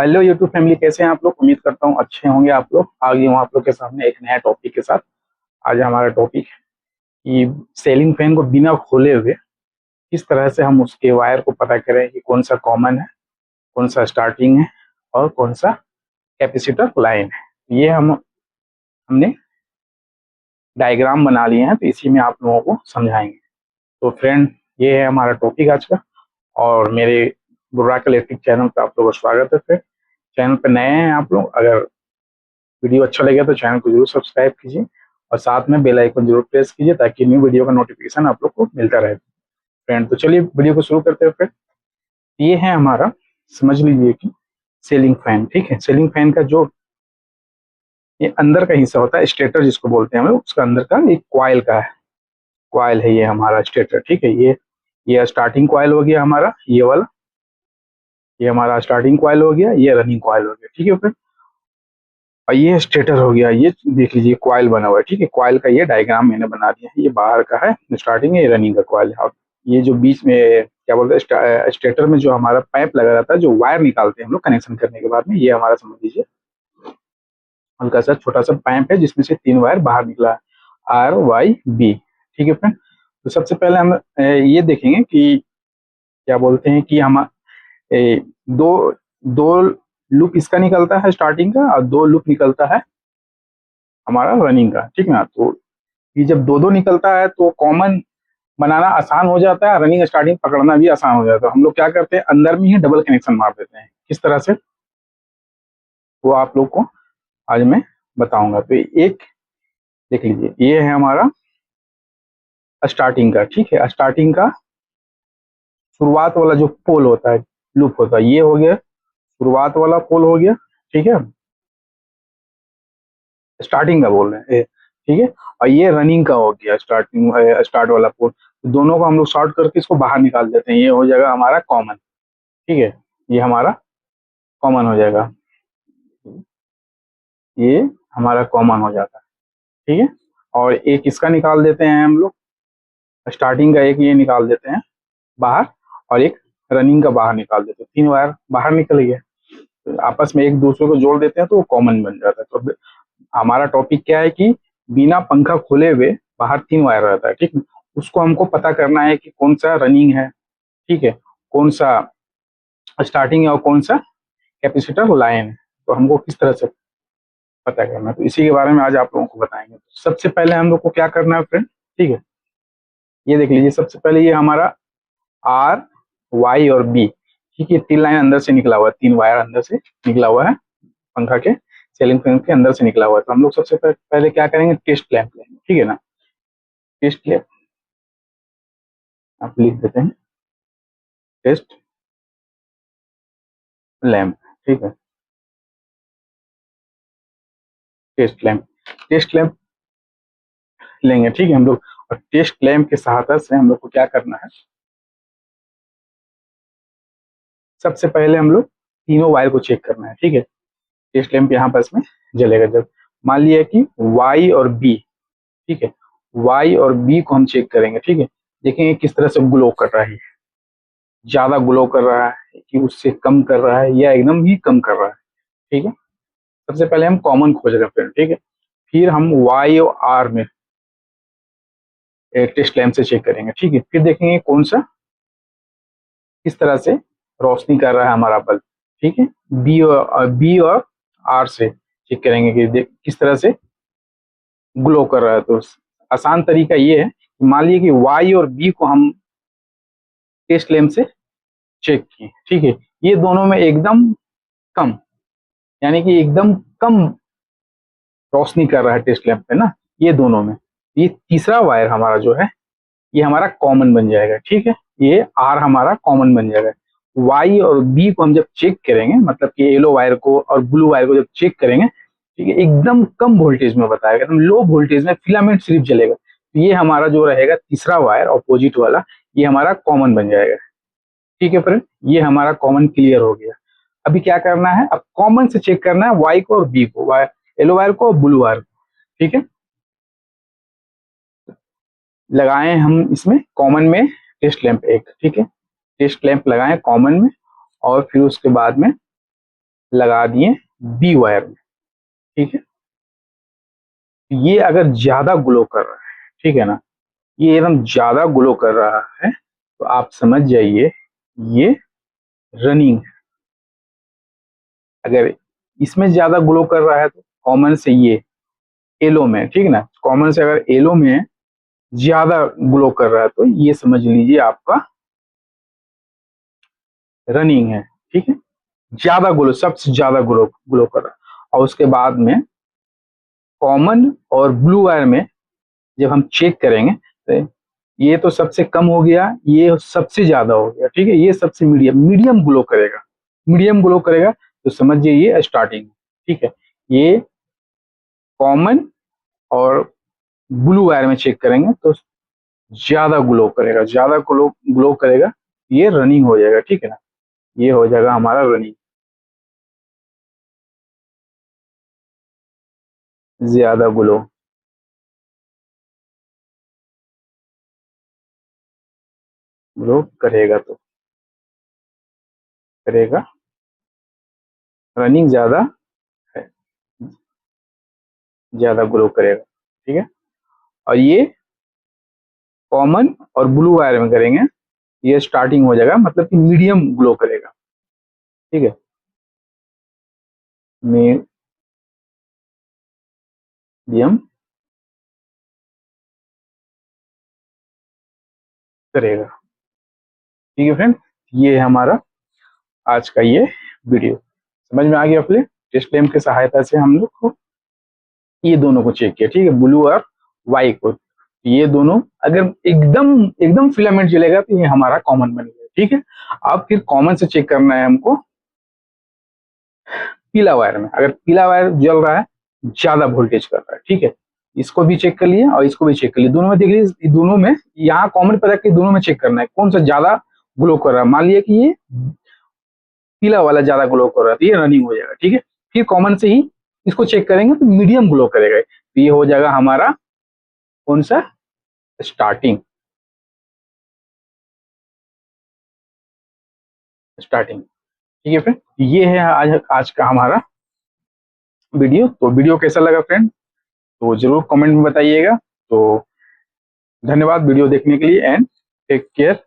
Hello YouTube family, कैसे हैं आप लोग। उम्मीद करता हूँ अच्छे होंगे आप लोग। आ गए हूँ आप लोग के सामने एक नया टॉपिक के साथ। आज हमारा टॉपिक है कि सेलिंग फैन को बिना खोले हुए किस तरह से हम उसके वायर को पता करें कि कौन सा कॉमन है, कौन सा स्टार्टिंग है और कौन सा कैपेसिटर लाइन है। ये हमने डायग्राम बना लिए हैं, तो इसी में आप लोगों को समझाएंगे। तो फ्रेंड, ये है हमारा टॉपिक आज का। और मेरे बुर्राक इलेक्ट्रिक चैनल पर आप लोगों का स्वागत है। फ्रेंड, चैनल पर नए हैं आप लोग, अगर वीडियो अच्छा लगे तो चैनल को जरूर सब्सक्राइब कीजिए और साथ में बेल आइकन जरूर प्रेस कीजिए ताकि न्यू वीडियो का नोटिफिकेशन आप लोग को मिलता रहे। फ्रेंड, तो चलिए वीडियो को शुरू करते हैं। फ्रेंड, ये है हमारा, समझ लीजिए कि सीलिंग फैन। ठीक है, सीलिंग फैन का जो ये अंदर का हिस्सा होता है, स्टेटर जिसको बोलते हैं हम लोग, उसका अंदर का एक कॉइल का है। कॉइल है ये हमारा स्टेटर। ठीक है, ये स्टार्टिंग कॉइल हो गया हमारा, ये वाला। ये हमारा स्टार्टिंग कॉइल हो गया, ये रनिंग कॉइल हो गया। ठीक है फ्रेंड, और ये स्टेटर हो गया। ये देख लीजिए कॉइल बना हुआ है। ठीक है, कॉइल का ये डायग्राम मैंने बना दिया है। ये बाहर का है स्टार्टिंग है, ये रनिंग का कॉइल है। और ये जो बीच में क्या बोलते हैं, स्टेटर में जो हमारा पाइप लगा रहता है, जो वायर निकालते हैं हम लोग कनेक्शन करने के बाद में, ये हमारा समझ लीजिए हल्का सा छोटा सा पाइप है जिसमें से 3 वायर बाहर निकला है, RYB। ठीक है फ्रेंड, तो सबसे पहले हम ये देखेंगे कि क्या बोलते हैं कि हम दो दो लूप इसका निकलता है स्टार्टिंग का, और 2 लूप निकलता है हमारा रनिंग का। ठीक है ना, तो ये जब दो दो निकलता है तो कॉमन बनाना आसान हो जाता है, रनिंग स्टार्टिंग पकड़ना भी आसान हो जाता है। हम लोग क्या करते हैं, अंदर में ही डबल कनेक्शन मार देते हैं। किस तरह से, वो आप लोग को आज मैं बताऊंगा। तो एक देख लीजिए, ये है हमारा स्टार्टिंग का। ठीक है, स्टार्टिंग का शुरुआत वाला जो पोल होता है, लूप होता है, ये हो गया शुरुआत वाला पोल हो गया। ठीक है, स्टार्टिंग का बोल रहे हैं ठीक है, और ये रनिंग का हो गया स्टार्टिंग स्टार्ट वाला पोल। दोनों को हम लोग शॉर्ट करके इसको बाहर निकाल देते हैं, ये हो जाएगा हमारा कॉमन। ठीक है, ये हमारा कॉमन हो जाएगा, ये हमारा कॉमन हो जाता है। ठीक है, और एक इसका निकाल देते हैं हम लोग, स्टार्टिंग का एक ये निकाल देते हैं बाहर, और एक रनिंग का बाहर निकाल देते हैं। 3 वायर बाहर निकल गए, तो आपस में एक दूसरे को जोड़ देते हैं तो वो कॉमन बन जाता है। तो हमारा टॉपिक क्या है कि बिना पंखा खोले हुए बाहर 3 वायर रहता है। ठीक है, उसको हमको पता करना है कि कौन सा रनिंग है, ठीक है, कौन सा स्टार्टिंग है और कौन सा कैपेसिटर लाइन है। तो हमको किस तरह से पता करना है, तो इसी के बारे में आज आप लोगों को बताएंगे। तो सबसे पहले हम लोग को क्या करना है फ्रेंड, ठीक है, ये देख लीजिए। सबसे पहले ये हमारा RY और B। ठीक है, 3 लाइन अंदर से निकला हुआ है, 3 वायर अंदर से निकला हुआ है पंखा के, सीलिंग फैन के अंदर से निकला हुआ है। तो हम लोग सबसे पहले क्या करेंगे, टेस्ट लैंप लेंगे। ठीक है ना, टेस्ट लैंप आप लिख देते हैं, टेस्ट लैंप। ठीक है, टेस्ट लैंप, टेस्ट लैंप लेंगे। ठीक है हम लोग, और टेस्ट लैंप के सहायता से हम लोग को क्या करना है, सबसे पहले हम लोग तीनों वायर को चेक करना है। ठीक है, टेस्ट लैंप यहाँ पर इसमें जलेगा जब मान लिया कि Y और B। ठीक है, Y और B को हम चेक करेंगे। ठीक है, देखेंगे किस तरह से ग्लो कर रहा है, ज्यादा ग्लो कर रहा है कि उससे कम कर रहा है या एकदम ही कम कर रहा है। ठीक है, सबसे पहले हम कॉमन खोज रहे हैं फिर। ठीक है, फिर हम Y और R में टेस्ट लैंप से चेक करेंगे। ठीक है, फिर देखेंगे कौन सा किस तरह से रोशनी कर रहा है हमारा बल्ब। ठीक है, बी और आर से चेक करेंगे कि किस तरह से ग्लो कर रहा है। तो आसान तरीका ये है कि मान लीजिए कि वाई और बी को हम टेस्ट लैंप से चेक किए। ठीक है, ये दोनों में एकदम कम, यानी कि एकदम कम रोशनी कर रहा है टेस्ट लैंप पे ना, ये दोनों में। ये तीसरा वायर हमारा जो है, ये हमारा कॉमन बन जाएगा। ठीक है, ये आर हमारा कॉमन बन जाएगा। वाई और बी को हम जब चेक करेंगे, मतलब कि येलो वायर को और ब्लू वायर को जब चेक करेंगे, ठीक है, एकदम कम वोल्टेज में बताएगा, एकदम लो वोल्टेज में फिलामेंट सिर्फ जलेगा। तो ये हमारा जो रहेगा तीसरा वायर अपोजिट वाला, ये हमारा कॉमन बन जाएगा। ठीक है फ्रेंड, ये हमारा कॉमन क्लियर हो गया। अभी क्या करना है, अब कॉमन से चेक करना है वाई को और बी को, वायर येलो वायर को और ब्लू वायर को। ठीक है, लगाए हम इसमें कॉमन में टेस्ट लैंप एक। ठीक है, टेस्ट लैंप लगाएं कॉमन में, और फिर उसके बाद में लगा दिए बी वायर में, ठीक है। ये अगर ज्यादा ग्लो कर रहा है, ठीक है ना, ये एकदम ज्यादा ग्लो कर रहा है, तो आप समझ जाइए ये रनिंग है। अगर इसमें ज्यादा ग्लो कर रहा है तो कॉमन से ये येलो में, ठीक है ना, कॉमन से अगर येलो में ज्यादा ग्लो कर रहा है तो ये समझ लीजिए आपका रनिंग है, ठीक है। ज्यादा ग्लो, सबसे ज्यादा ग्लो ग्लो कर रहा है। और उसके बाद में कॉमन और ब्लू वायर में जब हम चेक करेंगे तो ये तो सबसे कम हो गया, ये सबसे ज्यादा हो गया, ठीक है। ये सबसे मीडियम, मीडियम ग्लो करेगा, मीडियम ग्लो करेगा तो समझिए ये स्टार्टिंग, ठीक है। ये कॉमन और ब्लू वायर में चेक करेंगे तो ज्यादा ग्लो करेगा, ज्यादा ग्लो ग्लो करेगा, ये रनिंग हो जाएगा, ठीक है ना। ये हो जाएगा हमारा रनिंग, ज्यादा ग्लो ग्लो करेगा तो करेगा, रनिंग ज्यादा है, ज्यादा ग्लो करेगा, ठीक है। और ये कॉमन और ब्लू वायर में करेंगे, ये स्टार्टिंग हो जाएगा, मतलब कि मीडियम ग्लो करेगा, ठीक है। मीडियम करेगा, ठीक है फ्रेंड। ये है हमारा आज का ये वीडियो, समझ में आ गया अपने। टेस्ट लैम्प की सहायता से हम लोग को ये दोनों को चेक किया, ठीक है, ब्लू और वाइट को। ये दोनों अगर एकदम एकदम फिलामेंट जलेगा तो ये हमारा कॉमन बन गया, ठीक है। अब फिर कॉमन से चेक करना है हमको पीला वायर में। अगर पीला वायर जल रहा है, ज्यादा वोल्टेज कर रहा है, ठीक है, इसको भी चेक कर लिए और इसको भी चेक कर लिए, दोनों में देख लीजिए, दोनों में यहाँ कॉमन पता कि दोनों में चेक करना है कौन सा ज्यादा ग्लो कर रहा है। मान लिया कि ये पीला वाला ज्यादा ग्लो कर रहा है तो ये रनिंग हो जाएगा, ठीक है। फिर कॉमन से ही इसको चेक करेंगे तो मीडियम ग्लो करेगा, तो ये हो जाएगा हमारा कौन सा, स्टार्टिंग, स्टार्टिंग, ठीक है फ्रेंड। ये है आज आज का हमारा वीडियो। तो वीडियो कैसा लगा फ्रेंड, तो जरूर कमेंट में बताइएगा। तो धन्यवाद वीडियो देखने के लिए एंड टेक केयर।